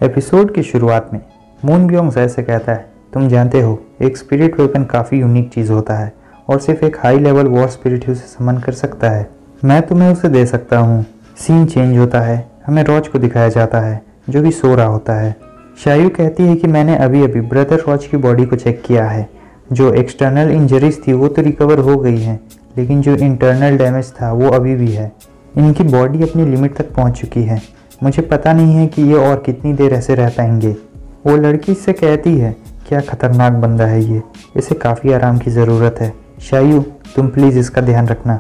Episode की शुरुआत में मून बियोंग ज़ाय से कहता है, तुम जानते हो एक स्पिरिट वेपन काफ़ी यूनिक चीज़ होता है और सिर्फ एक हाई लेवल वॉर स्पिरिट ही उसे समन कर सकता है। मैं तुम्हें उसे दे सकता हूँ। सीन चेंज होता है, हमें रॉज को दिखाया जाता है जो कि सो रहा होता है। शायू कहती है कि मैंने अभी अभी ब्रदर रॉज की बॉडी को चेक किया है। जो एक्सटर्नल इंजरीज थी वो तो रिकवर हो गई हैं, लेकिन जो इंटरनल डैमेज था वो अभी भी है। इनकी बॉडी अपनी लिमिट तक पहुंच चुकी है। मुझे पता नहीं है कि ये और कितनी देर ऐसे रह पाएंगे। वो लड़की इससे कहती है, क्या खतरनाक बंदा है ये, इसे काफ़ी आराम की ज़रूरत है। शायू तुम प्लीज़ इसका ध्यान रखना।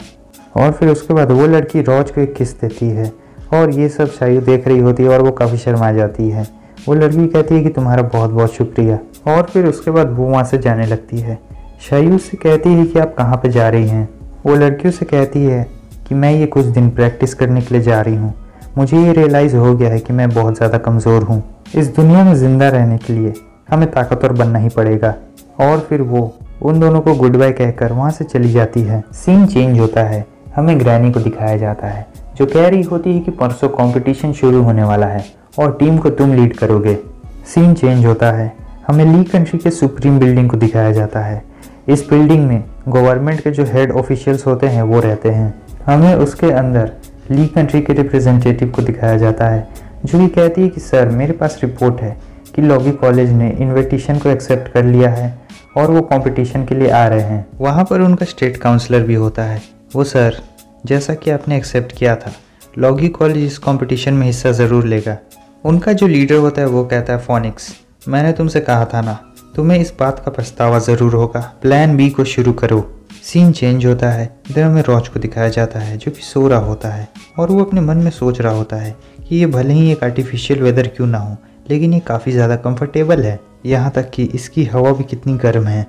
और फिर उसके बाद वो लड़की रॉज को एक किस देती है और ये सब शायू देख रही होती है और वो काफ़ी शर्मा जाती है। वो लड़की कहती है कि तुम्हारा बहुत बहुत शुक्रिया और फिर उसके बाद वो वहाँ से जाने लगती है। शायू से कहती है कि आप कहाँ पे जा रही हैं। वो लड़कियों से कहती है कि मैं ये कुछ दिन प्रैक्टिस करने के लिए जा रही हूँ। मुझे ये रियलाइज़ हो गया है कि मैं बहुत ज़्यादा कमज़ोर हूँ। इस दुनिया में ज़िंदा रहने के लिए हमें ताकतवर बनना ही पड़ेगा। और फिर वो उन दोनों को गुड बाय कहकर वहाँ से चली जाती है। सीन चेंज होता है, हमें ग्रैनी को दिखाया जाता है जो कह रही होती है कि परसों कंपटीशन शुरू होने वाला है और टीम को तुम लीड करोगे। सीन चेंज होता है, हमें ली कंट्री के सुप्रीम बिल्डिंग को दिखाया जाता है। इस बिल्डिंग में गवर्नमेंट के जो हेड ऑफिशियल्स होते हैं वो रहते हैं। हमें उसके अंदर ली कंट्री के रिप्रेजेंटेटिव को दिखाया जाता है जो कि कहती है कि सर मेरे पास रिपोर्ट है कि लॉगी कॉलेज ने इन्विटेशन को एक्सेप्ट कर लिया है और वो कंपटीशन के लिए आ रहे हैं। वहाँ पर उनका स्टेट काउंसलर भी होता है। वो सर जैसा कि आपने एक्सेप्ट किया था लॉगी कॉलेज इस कंपटीशन में हिस्सा ज़रूर लेगा। उनका जो लीडर होता है वो कहता है फोनिक्स मैंने तुमसे कहा था ना, तुम्हें इस बात का पछतावा ज़रूर होगा। प्लान बी को शुरू करो। सीन चेंज होता है, इधर हमें रॉज को दिखाया जाता है जो कि सो रहा होता है और वो अपने मन में सोच रहा होता है कि ये भले ही एक आर्टिफिशियल वेदर क्यों ना हो, लेकिन ये काफ़ी ज़्यादा कंफर्टेबल है, यहाँ तक कि इसकी हवा भी कितनी गर्म है।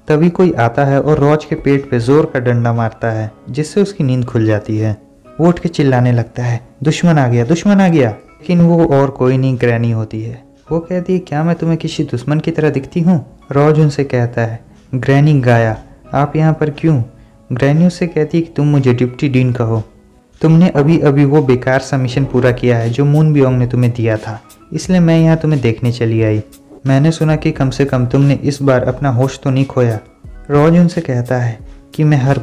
तभी कोई आता है और रॉज के पेट पे ज़ोर का डंडा मारता है जिससे उसकी नींद खुल जाती है। वो उठ के चिल्लाने लगता है, दुश्मन आ गया, दुश्मन आ गया। लेकिन वो और कोई नहीं ग्रैनी होती है। वो कहती है, क्या मैं तुम्हें किसी दुश्मन की तरह दिखती हूँ? रॉज उनसे कहता है, ग्रैनी गाया आप यहाँ पर क्यों? ग्रैनी उससे कहती है कि तुम मुझे डिप्टी डीन कहो। तुमने अभी अभी वो बेकार सा मिशन पूरा किया है जो मून बियोंग ने तुम्हें दिया था, इसलिए मैं यहाँ तुम्हें देखने चली आई। मैंने सुना कि कम से कम तुमने इस बार अपना होश तो नहीं खोया। रॉज उनसे कहता है कि मैं हर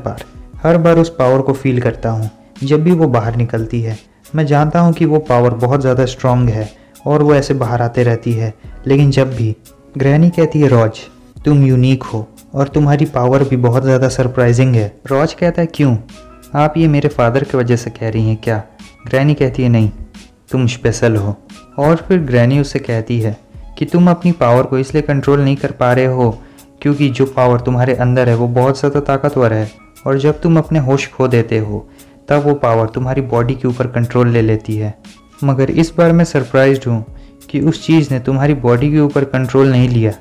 बार उस पावर को फील करता हूँ जब भी वो बाहर निकलती है। मैं जानता हूँ कि वो पावर बहुत ज़्यादा स्ट्रांग है और वो ऐसे बाहर आते रहती है, लेकिन जब भी ग्रैनी कहती है रॉज तुम यूनिक हो और तुम्हारी पावर भी बहुत ज़्यादा सरप्राइजिंग है। रॉज कहता है, क्यों, आप ये मेरे फादर की वजह से कह रही हैं क्या? ग्रैनी कहती है, नहीं, तुम स्पेशल हो। और फिर ग्रैनी उससे कहती है कि तुम अपनी पावर को इसलिए कंट्रोल नहीं कर पा रहे हो क्योंकि जो पावर तुम्हारे अंदर है वो बहुत ज़्यादा ताकतवर है और जब तुम अपने होश खो देते हो तब वो पावर तुम्हारी बॉडी के ऊपर कंट्रोल ले लेती है। मगर इस बार मैं सरप्राइज्ड हूँ कि उस चीज़ ने तुम्हारी बॉडी के ऊपर कंट्रोल नहीं लिया।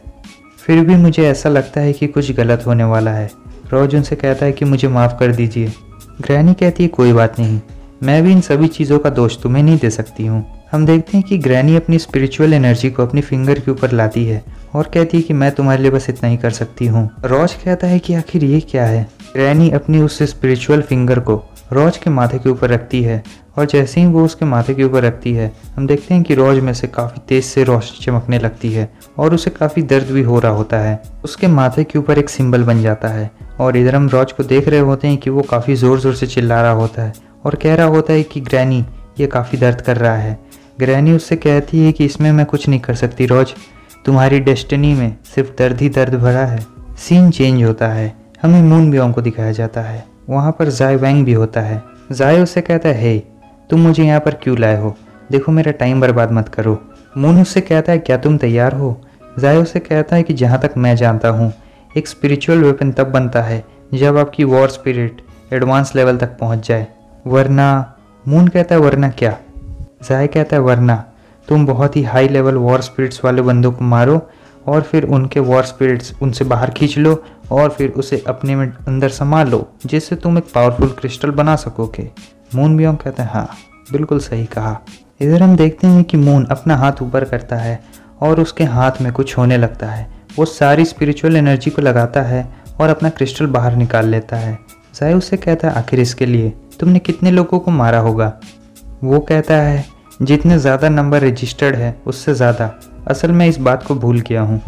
फिर भी मुझे ऐसा लगता है कि कुछ गलत होने वाला है। रॉज उनसे कहता है कि मुझे माफ़ कर दीजिए। ग्रैनी कहती है, कोई बात नहीं, मैं भी इन सभी चीज़ों का दोष तुम्हें नहीं दे सकती हूँ। हम देखते हैं कि ग्रैनी अपनी स्पिरिचुअल एनर्जी को अपनी फिंगर के ऊपर लाती है और कहती है कि मैं तुम्हारे लिए बस इतना ही कर सकती हूँ। रॉज कहता है कि आखिर ये क्या है? ग्रैनी अपनी उस स्पिरिचुअल फिंगर को रॉज के माथे के ऊपर रखती है और जैसे ही वो उसके माथे के ऊपर रखती है हम देखते हैं कि रॉज में से काफ़ी तेज़ से रोशनी चमकने लगती है और उसे काफ़ी दर्द भी हो रहा होता है। उसके माथे के ऊपर एक सिंबल बन जाता है और इधर हम रॉज को देख रहे होते हैं कि वो काफ़ी ज़ोर ज़ोर से चिल्ला रहा होता है और कह रहा होता है कि ग्रैनी ये काफ़ी दर्द कर रहा है। ग्रैनी उससे कहती है कि इसमें मैं कुछ नहीं कर सकती रॉज, तुम्हारी डेस्टिनी में सिर्फ दर्द ही दर्द भरा है। सीन चेंज होता है, हमें मून बियोंग को दिखाया जाता है। वहाँ पर ज़ाय वैंग भी होता है। ज़ाय उससे कहता है, हे तुम मुझे यहाँ पर क्यों लाए हो? देखो मेरा टाइम बर्बाद मत करो। मून उससे कहता है, क्या तुम तैयार हो? ज़ाय उससे कहता है कि जहाँ तक मैं जानता हूँ एक स्पिरिचुअल वेपन तब बनता है जब आपकी वॉर स्पिरिट एडवांस लेवल तक पहुँच जाए, वरना। मून कहता है, वरना क्या? ज़ाय कहता है, वरना तुम बहुत ही हाई लेवल वॉर स्पिरिट्स वाले बंदों को मारो और फिर उनके वॉर स्पिरिट्स उनसे बाहर खींच लो और फिर उसे अपने में अंदर संभाल लो जिससे तुम एक पावरफुल क्रिस्टल बना सकोगे। मून बियोंग कहता है, हाँ बिल्कुल सही कहा। इधर हम देखते हैं कि मून अपना हाथ ऊपर करता है और उसके हाथ में कुछ होने लगता है। वो सारी स्पिरिचुअल एनर्जी को लगाता है और अपना क्रिस्टल बाहर निकाल लेता है। ज़ाय उससे कहता है, आखिर इसके लिए तुमने कितने लोगों को मारा होगा? वो कहता है जितने ज़्यादा नंबर रजिस्टर्ड है उससे ज़्यादा। असल में इस बात को भूल गया हूँ।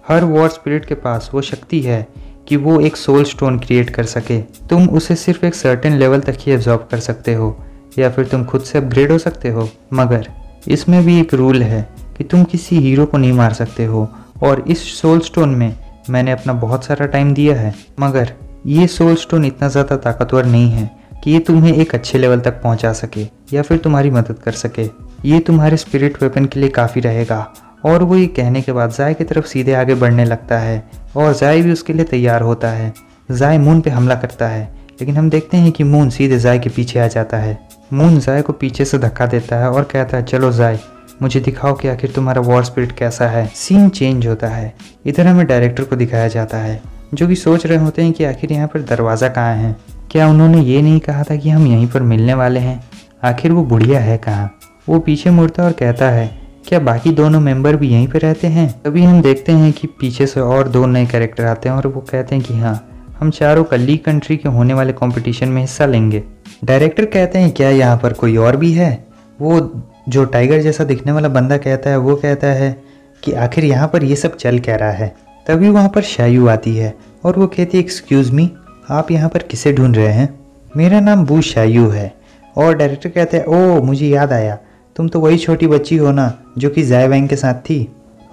हर वॉर स्पिरिट के पास वो शक्ति है कि वो एक सोल स्टोन क्रिएट कर सके। तुम उसे सिर्फ एक सर्टेन लेवल तक ही एब्जॉर्ब कर सकते हो या फिर तुम खुद से अपग्रेड हो सकते हो। मगर इसमें भी एक रूल है कि तुम किसी हीरो को नहीं मार सकते हो। और इस सोल स्टोन में मैंने अपना बहुत सारा टाइम दिया है, मगर ये सोल स्टोन इतना ज़्यादा ताकतवर नहीं है कि ये तुम्हें एक अच्छे लेवल तक पहुंचा सके या फिर तुम्हारी मदद कर सके। ये तुम्हारे स्पिरिट वेपन के लिए काफ़ी रहेगा। और वो ये कहने के बाद जाय की तरफ सीधे आगे बढ़ने लगता है और जाय भी उसके लिए तैयार होता है। जाय मून पे हमला करता है, लेकिन हम देखते हैं कि मून सीधे जाय के पीछे आ जाता है। मून जाय को पीछे से धक्का देता है और कहता है, चलो जाय, मुझे दिखाओ कि आखिर तुम्हारा वॉर स्पिरिट कैसा है। सीन चेंज होता है। इधर हमें डायरेक्टर को दिखाया जाता है जो कि सोच रहे होते हैं कि आखिर यहाँ पर दरवाज़ा कहाँ है। क्या उन्होंने ये नहीं कहा था कि हम यहीं पर मिलने वाले हैं? आखिर वो बुढ़िया है कहाँ? वो पीछे मुड़ता और कहता है, क्या बाकी दोनों मेंबर भी यहीं पर रहते हैं? तभी हम देखते हैं कि पीछे से और 2 नए कैरेक्टर आते हैं और वो कहते हैं कि हाँ, हम चारों कल कंट्री के होने वाले कंपटीशन में हिस्सा लेंगे। डायरेक्टर कहते हैं, क्या यहाँ पर कोई और भी है? वो जो टाइगर जैसा दिखने वाला बंदा कहता है, वो कहता है कि आखिर यहाँ पर ये सब चल क्या रहा है। तभी वहाँ पर शायू आती है और वो कहती है, एक्सक्यूज़ मी, आप यहाँ पर किसे ढूंढ रहे हैं? मेरा नाम बू शायू है। और डायरेक्टर कहते हैं, ओह मुझे याद आया, तुम तो वही छोटी बच्ची हो ना जो कि जाय वैंग के साथ थी।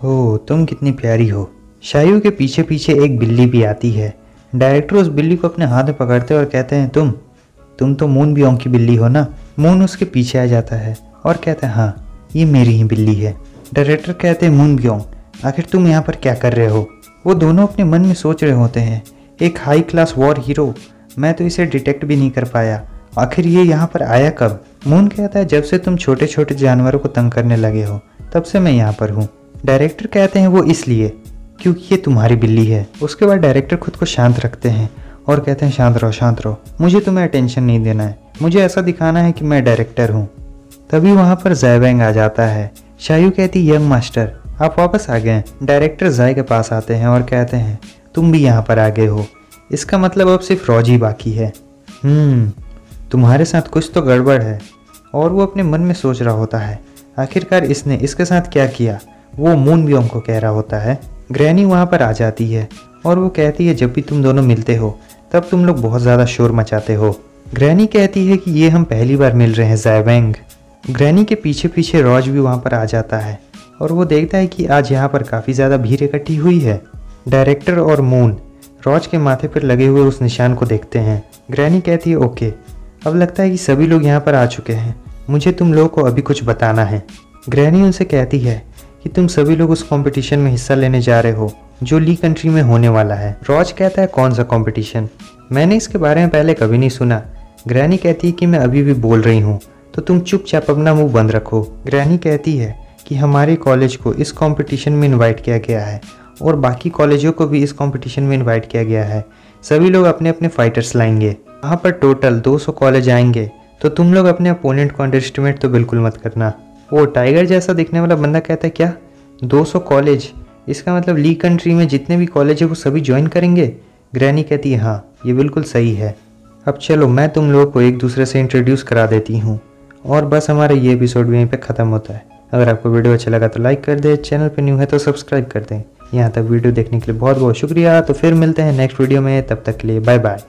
ओह तुम कितनी प्यारी हो। शायू के पीछे पीछे एक बिल्ली भी आती है। डायरेक्टर उस बिल्ली को अपने हाथ में पकड़ते हैं और कहते हैं, तुम तो मून बियोंग की बिल्ली हो ना। मून उसके पीछे आ जाता है और कहता है, हाँ ये मेरी ही बिल्ली है। डायरेक्टर कहते हैं, मून बियोंग, आखिर तुम यहाँ पर क्या कर रहे हो? वो दोनों अपने मन में सोच रहे होते हैं, एक हाई क्लास वॉर हीरो, मैं तो इसे डिटेक्ट भी नहीं कर पाया, आखिर ये यहाँ पर आया कब? मून कहता है, जब से तुम छोटे छोटे जानवरों को तंग करने लगे हो तब से मैं यहाँ पर हूँ। डायरेक्टर कहते हैं, वो इसलिए क्योंकि ये तुम्हारी बिल्ली है। उसके बाद डायरेक्टर खुद को शांत रखते हैं और कहते हैं, शांत रहो, मुझे तुम्हें अटेंशन नहीं देना है, मुझे ऐसा दिखाना है कि मैं डायरेक्टर हूँ। तभी वहाँ पर जाय वैंग आ जाता है। शायू कहती, यंग मास्टर आप वापस आ गए। डायरेक्टर जाय के पास आते हैं और कहते हैं, तुम भी यहाँ पर आ गए हो, इसका मतलब अब सिर्फ रॉज ही बाकी है। तुम्हारे साथ कुछ तो गड़बड़ है। और वो अपने मन में सोच रहा होता है, आखिरकार इसने इसके साथ क्या किया। वो मून बियोंग को कह रहा होता है। ग्रैनी वहाँ पर आ जाती है और वो कहती है, जब भी तुम दोनों मिलते हो तब तुम लोग बहुत ज़्यादा शोर मचाते हो। ग्रैनी कहती है कि ये हम पहली बार मिल रहे हैं जाय वैंग। ग्रैनी के पीछे पीछे रॉज भी वहाँ पर आ जाता है और वो देखता है कि आज यहाँ पर काफ़ी ज़्यादा भीड़ इकट्ठी हुई है। डायरेक्टर और मून रॉज के माथे पर लगे हुए उस निशान को देखते हैं। ग्रैनी कहती है, ओके, अब लगता है कि सभी लोग यहाँ पर आ चुके हैं, मुझे तुम लोगों को अभी कुछ बताना है। ग्रैनी उनसे कहती है कि तुम सभी लोग उस कंपटीशन में हिस्सा लेने जा रहे हो जो ली कंट्री में होने वाला है। रॉज कहता है, कौन सा कंपटीशन? मैंने इसके बारे में पहले कभी नहीं सुना। ग्रैनी कहती है कि मैं अभी भी बोल रही हूँ, तो तुम चुपचाप अपना मुंह बंद रखो। ग्रैनी कहती है कि हमारे कॉलेज को इस कंपटीशन में इनवाइट किया गया है और बाकी कॉलेजों को भी इस कंपटीशन में इनवाइट किया गया है। सभी लोग अपने अपने फाइटर्स लाएंगे। वहाँ पर टोटल 200 कॉलेज आएंगे, तो तुम लोग अपने अपोनेंट को अंडरएस्टिमेट तो बिल्कुल मत करना। वो टाइगर जैसा दिखने वाला बंदा कहता है, क्या 200 कॉलेज? इसका मतलब ली कंट्री में जितने भी कॉलेज है वो सभी ज्वाइन करेंगे? ग्रैनी कहती है, हाँ ये बिल्कुल सही है। अब चलो मैं तुम लोगों को एक दूसरे से इंट्रोड्यूस करा देती हूँ। और बस हमारा ये एपिसोड भी यहीं पे ख़त्म होता है। अगर आपको वीडियो अच्छा लगा तो लाइक कर दे, चैनल पे न्यू है तो सब्सक्राइब कर दें। यहाँ तक वीडियो देखने के लिए बहुत बहुत शुक्रिया। तो फिर मिलते हैं नेक्स्ट वीडियो में, तब तक के लिए बाय बाय।